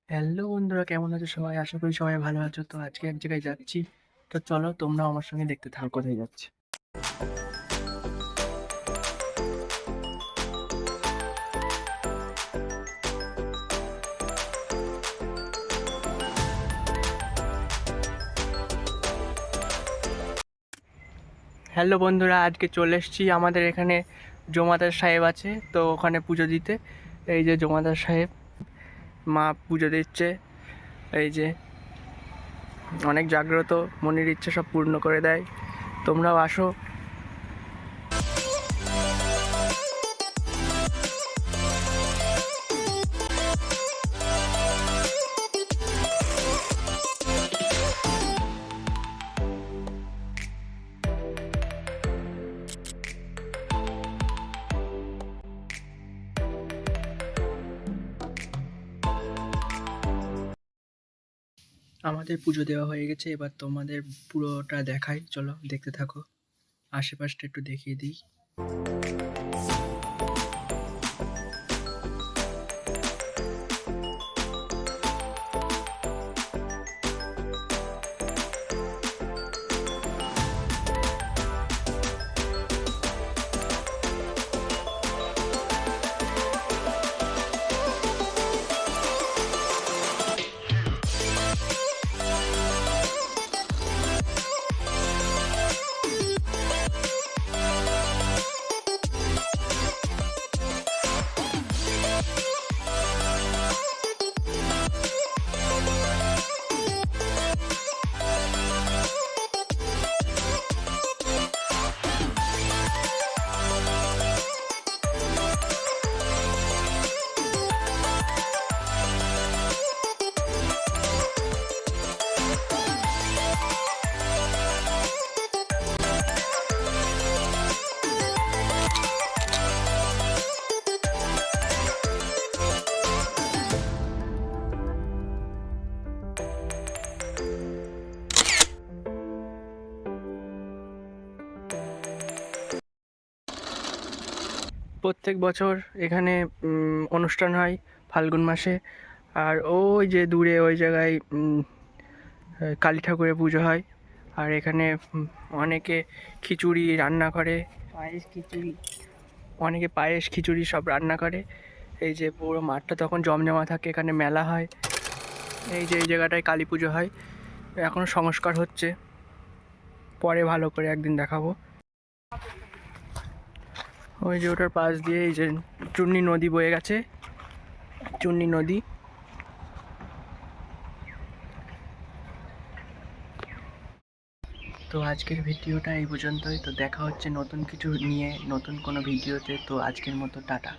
Hello বন্ধুরা, কেমন আছো সবাই? আশা করি সবাই ভালো আছো। তো আজকে এক জায়গায় যাচ্ছি। তো চলো তোমরাও আমার সঙ্গে দেখতে থাকো কোথায় যাচ্ছি। হ্যালো বন্ধুরা, আজকে চলে এসেছি আমাদের এখানে জমাদার সাহেব আছে, তো ওখানে পুজো দিতে। এই যে জমাদার সাহেব, মা পুজো দিচ্ছে। এই যে অনেক জাগ্রত, মনের ইচ্ছে সব পূর্ণ করে দেয়। তোমরাও আসো। আমাদের পুজো দেওয়া হয়ে গেছে, এবার তোমাদের পুরোটা দেখাই, চলো দেখতে থাকো। আশেপাশটা একটু দেখিয়ে দিই। প্রত্যেক বছর এখানে অনুষ্ঠান হয় ফাল্গুন মাসে। আর ওই যে দূরে ওই জায়গায় কালী ঠাকুরের পুজো হয়। আর এখানে অনেকে খিচুড়ি রান্না করে, পায়েস খিচুড়ি, অনেকে পায়েস খিচুড়ি সব রান্না করে। এই যে পুরো মাঠটা তখন জমজমা থাকে, এখানে মেলা হয়। এই যে এই জায়গাটায় কালী পুজো হয়, এখনও সংস্কার হচ্ছে, পরে ভালো করে একদিন দেখাবো। ওই যে ওটার পাশ দিয়ে এই যে চূর্ণী নদী বয়ে গেছে, চূর্ণী নদী। তো আজকের ভিডিওটা এই পর্যন্তই। তো দেখা হচ্ছে নতুন কিছু নিয়ে, নতুন কোনো ভিডিওতে। তো আজকের মতো টাটা।